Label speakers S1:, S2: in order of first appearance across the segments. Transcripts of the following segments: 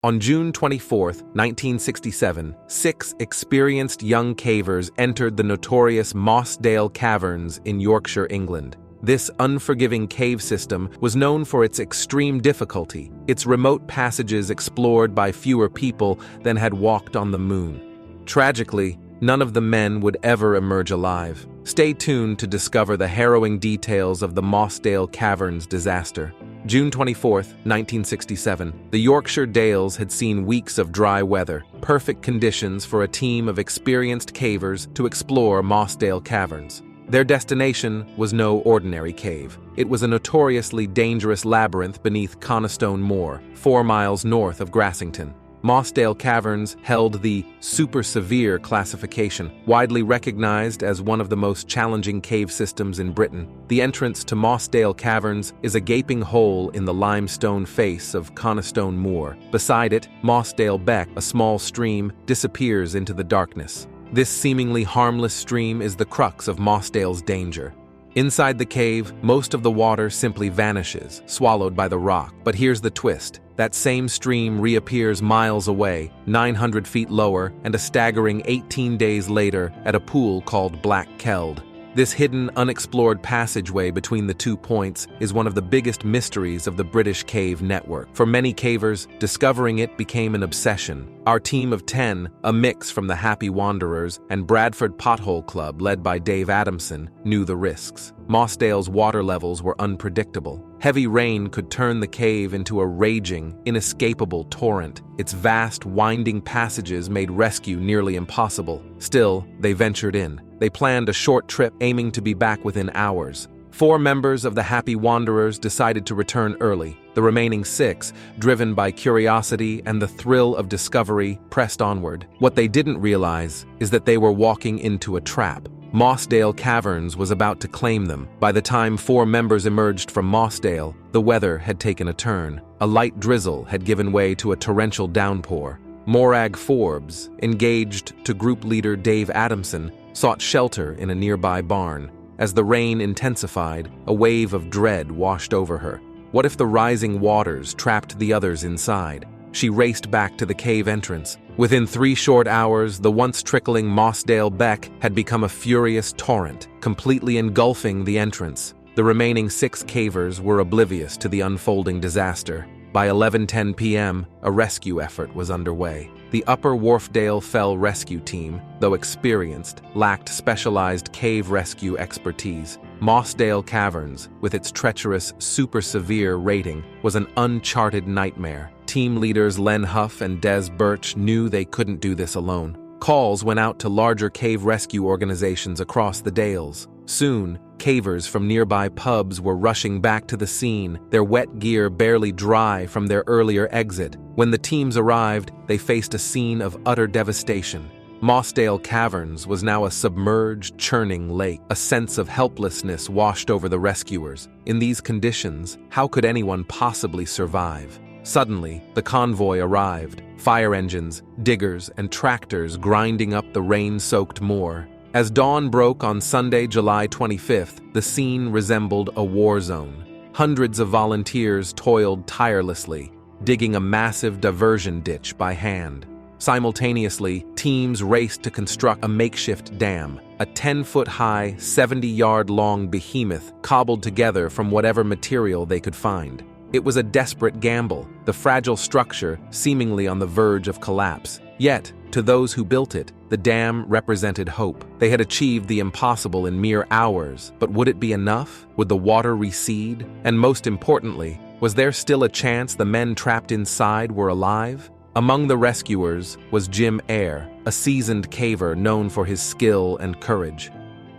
S1: On June 24, 1967, 6 experienced young cavers entered the notorious Mossdale Caverns in Yorkshire, England. This unforgiving cave system was known for its extreme difficulty, its remote passages explored by fewer people than had walked on the moon. Tragically, none of the men would ever emerge alive. Stay tuned to discover the harrowing details of the Mossdale Caverns disaster. June 24, 1967, the Yorkshire Dales had seen weeks of dry weather, perfect conditions for a team of experienced cavers to explore Mossdale Caverns. Their destination was no ordinary cave. It was a notoriously dangerous labyrinth beneath Coniston Moor, 4 miles north of Grassington. Mossdale Caverns held the super severe classification, widely recognized as one of the most challenging cave systems in Britain. The entrance to Mossdale Caverns is a gaping hole in the limestone face of Coniston Moor. Beside it, Mossdale Beck, a small stream, disappears into the darkness. This seemingly harmless stream is the crux of Mossdale's danger. Inside the cave, most of the water simply vanishes, swallowed by the rock. But here's the twist. That same stream reappears miles away, 900 feet lower, and a staggering 18 days later at a pool called Black Keld. This hidden, unexplored passageway between the 2 points is one of the biggest mysteries of the British cave network. For many cavers, discovering it became an obsession. Our team of 10, a mix from the Happy Wanderers and Bradford Pothole Club led by Dave Adamson, knew the risks. Mossdale's water levels were unpredictable. Heavy rain could turn the cave into a raging, inescapable torrent. Its vast, winding passages made rescue nearly impossible. Still, they ventured in. They planned a short trip, aiming to be back within hours. 4 members of the Happy Wanderers decided to return early. The remaining 6, driven by curiosity and the thrill of discovery, pressed onward. What they didn't realize is that they were walking into a trap. Mossdale Caverns was about to claim them. By the time 4 members emerged from Mossdale, the weather had taken a turn. A light drizzle had given way to a torrential downpour. Morag Forbes, engaged to group leader Dave Adamson, sought shelter in a nearby barn. As the rain intensified, a wave of dread washed over her. What if the rising waters trapped the others inside? She raced back to the cave entrance. Within 3 short hours, the once trickling Mossdale Beck had become a furious torrent, completely engulfing the entrance. The remaining 6 cavers were oblivious to the unfolding disaster. By 11:10 p.m., a rescue effort was underway. The Upper Wharfdale Fell Rescue Team, though experienced, lacked specialized cave rescue expertise. Mossdale Caverns, with its treacherous, super-severe rating, was an uncharted nightmare. Team leaders Len Huff and Des Birch knew they couldn't do this alone. Calls went out to larger cave rescue organizations across the Dales. Soon, cavers from nearby pubs were rushing back to the scene, their wet gear barely dry from their earlier exit. When the teams arrived, they faced a scene of utter devastation. Mossdale Caverns was now a submerged, churning lake. A sense of helplessness washed over the rescuers. In these conditions, how could anyone possibly survive? Suddenly, the convoy arrived. Fire engines, diggers, and tractors grinding up the rain-soaked moor. As dawn broke on Sunday, July 25th, the scene resembled a war zone. Hundreds of volunteers toiled tirelessly, digging a massive diversion ditch by hand. Simultaneously, teams raced to construct a makeshift dam, a 10-foot-high, 70-yard-long behemoth cobbled together from whatever material they could find. It was a desperate gamble, the fragile structure seemingly on the verge of collapse. Yet, to those who built it, the dam represented hope. They had achieved the impossible in mere hours, but would it be enough? Would the water recede? And most importantly, was there still a chance the men trapped inside were alive? Among the rescuers was Jim Eyre, a seasoned caver known for his skill and courage.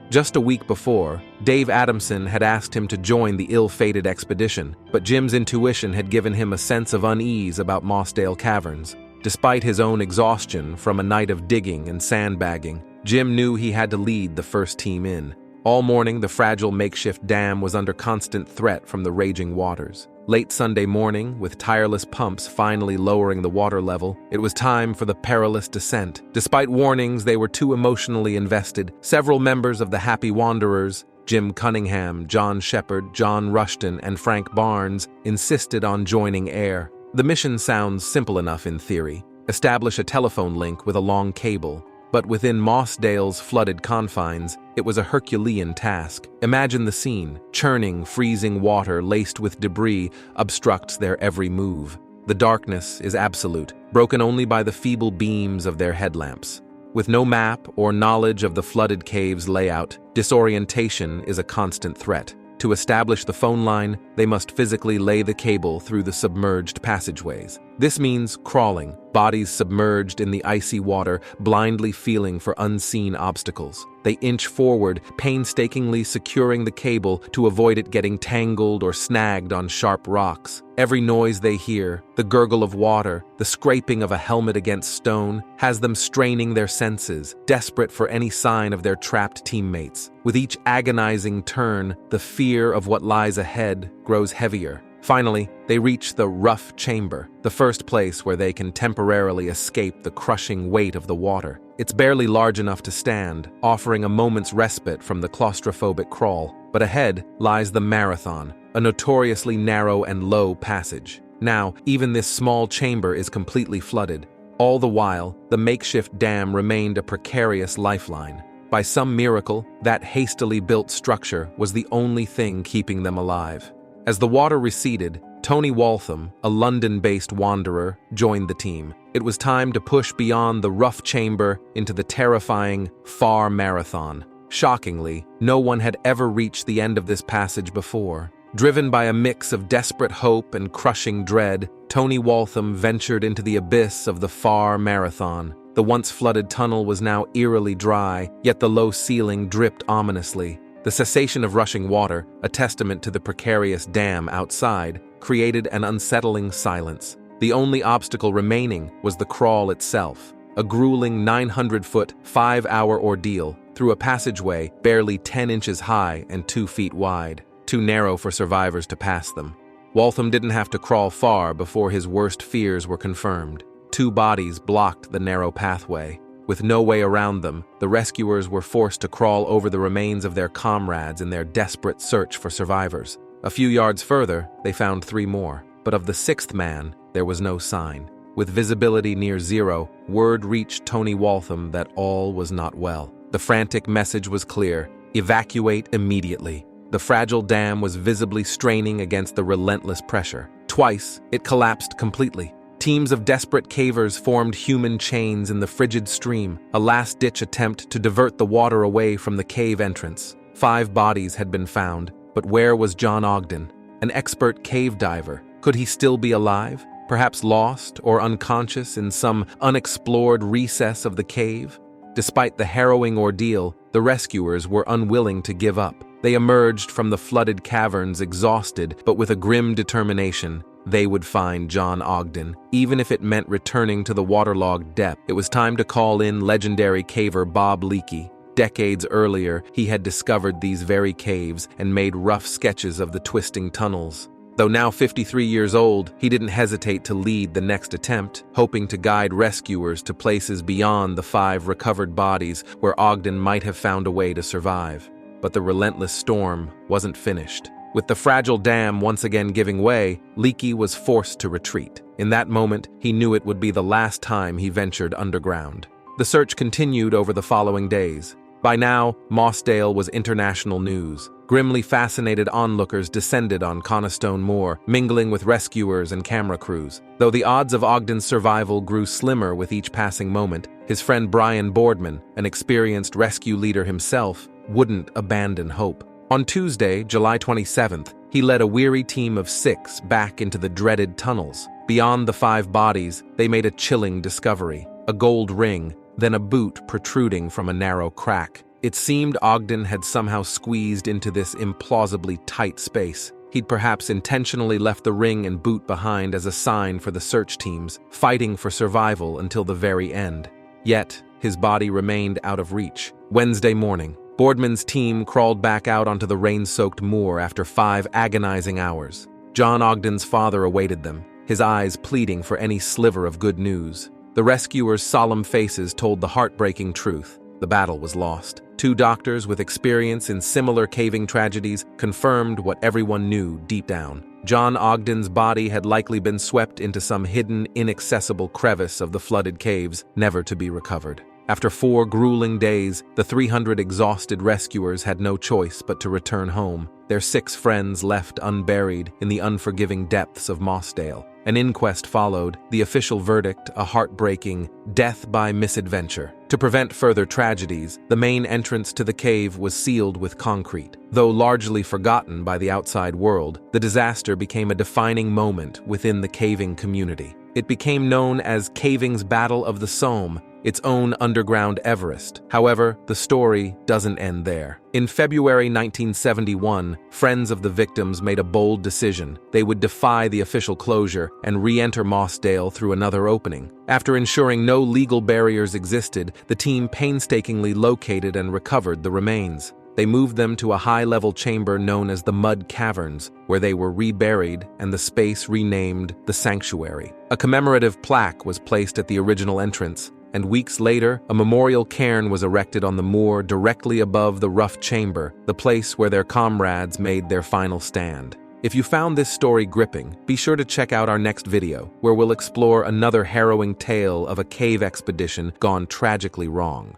S1: Just a week before, Dave Adamson had asked him to join the ill-fated expedition, but Jim's intuition had given him a sense of unease about Mossdale Caverns. Despite his own exhaustion from a night of digging and sandbagging, Jim knew he had to lead the first team in. All morning, the fragile makeshift dam was under constant threat from the raging waters. Late Sunday morning, with tireless pumps finally lowering the water level, it was time for the perilous descent. Despite warnings, they were too emotionally invested. Several members of the Happy Wanderers, Jim Cunningham, John Shepard, John Rushton, and Frank Barnes, insisted on joining Eyre. The mission sounds simple enough in theory. Establish a telephone link with a long cable. But within Mossdale's flooded confines, it was a Herculean task. Imagine the scene. Churning, freezing water laced with debris obstructs their every move. The darkness is absolute, broken only by the feeble beams of their headlamps. With no map or knowledge of the flooded cave's layout, disorientation is a constant threat. To establish the phone line, they must physically lay the cable through the submerged passageways. This means crawling, bodies submerged in the icy water, blindly feeling for unseen obstacles. They inch forward, painstakingly securing the cable to avoid it getting tangled or snagged on sharp rocks. Every noise they hear, the gurgle of water, the scraping of a helmet against stone, has them straining their senses, desperate for any sign of their trapped teammates. With each agonizing turn, the fear of what lies ahead grows heavier. Finally, they reach the rough chamber, the first place where they can temporarily escape the crushing weight of the water. It's barely large enough to stand, offering a moment's respite from the claustrophobic crawl. But ahead lies the marathon, a notoriously narrow and low passage. Now, even this small chamber is completely flooded. All the while, the makeshift dam remained a precarious lifeline. By some miracle, that hastily built structure was the only thing keeping them alive. As the water receded, Tony Waltham, a London-based wanderer, joined the team. It was time to push beyond the rough chamber into the terrifying, far marathon. Shockingly, no one had ever reached the end of this passage before. Driven by a mix of desperate hope and crushing dread, Tony Waltham ventured into the abyss of the far marathon. The once flooded tunnel was now eerily dry, yet the low ceiling dripped ominously. The cessation of rushing water, a testament to the precarious dam outside, created an unsettling silence. The only obstacle remaining was the crawl itself, a grueling 900-foot, 5-hour ordeal through a passageway barely 10 inches high and 2 feet wide, too narrow for survivors to pass them. Waltham didn't have to crawl far before his worst fears were confirmed. 2 bodies blocked the narrow pathway. With no way around them, the rescuers were forced to crawl over the remains of their comrades in their desperate search for survivors. A few yards further, they found 3 more, but of the 6th man, there was no sign. With visibility near zero, word reached Tony Waltham that all was not well. The frantic message was clear: evacuate immediately. The fragile dam was visibly straining against the relentless pressure. Twice, it collapsed completely. Teams of desperate cavers formed human chains in the frigid stream, a last-ditch attempt to divert the water away from the cave entrance. 5 bodies had been found, but where was John Ogden? An expert cave diver. Could he still be alive? Perhaps lost or unconscious in some unexplored recess of the cave? Despite the harrowing ordeal, the rescuers were unwilling to give up. They emerged from the flooded caverns exhausted, but with a grim determination. They would find John Ogden, even if it meant returning to the waterlogged depth. It was time to call in legendary caver Bob Leakey. Decades earlier, he had discovered these very caves and made rough sketches of the twisting tunnels. Though now 53 years old, he didn't hesitate to lead the next attempt, hoping to guide rescuers to places beyond the 5 recovered bodies where Ogden might have found a way to survive. But the relentless storm wasn't finished. With the fragile dam once again giving way, Leakey was forced to retreat. In that moment, he knew it would be the last time he ventured underground. The search continued over the following days. By now, Mossdale was international news. Grimly fascinated onlookers descended on Coniston Moor, mingling with rescuers and camera crews. Though the odds of Ogden's survival grew slimmer with each passing moment, his friend Brian Boardman, an experienced rescue leader himself, wouldn't abandon hope. On Tuesday, July 27th, he led a weary team of 6 back into the dreaded tunnels. Beyond the 5 bodies, they made a chilling discovery: a gold ring, then a boot protruding from a narrow crack. It seemed Ogden had somehow squeezed into this implausibly tight space. He'd perhaps intentionally left the ring and boot behind as a sign for the search teams, fighting for survival until the very end. Yet, his body remained out of reach. Wednesday morning, Boardman's team crawled back out onto the rain-soaked moor after 5 agonizing hours. John Ogden's father awaited them, his eyes pleading for any sliver of good news. The rescuers' solemn faces told the heartbreaking truth: the battle was lost. 2 doctors with experience in similar caving tragedies confirmed what everyone knew deep down. John Ogden's body had likely been swept into some hidden, inaccessible crevice of the flooded caves, never to be recovered. After 4 grueling days, the 300 exhausted rescuers had no choice but to return home, their 6 friends left unburied in the unforgiving depths of Mossdale. An inquest followed, the official verdict a heartbreaking death by misadventure. To prevent further tragedies, the main entrance to the cave was sealed with concrete. Though largely forgotten by the outside world, the disaster became a defining moment within the caving community. It became known as Caving's Battle of the Somme, its own underground Everest. However, the story doesn't end there. In February 1971, friends of the victims made a bold decision. They would defy the official closure and re-enter Mossdale through another opening. After ensuring no legal barriers existed, the team painstakingly located and recovered the remains. They moved them to a high-level chamber known as the Mud Caverns, where they were reburied and the space renamed the Sanctuary. A commemorative plaque was placed at the original entrance, and weeks later, a memorial cairn was erected on the moor directly above the rough chamber, the place where their comrades made their final stand. If you found this story gripping, be sure to check out our next video, where we'll explore another harrowing tale of a cave expedition gone tragically wrong.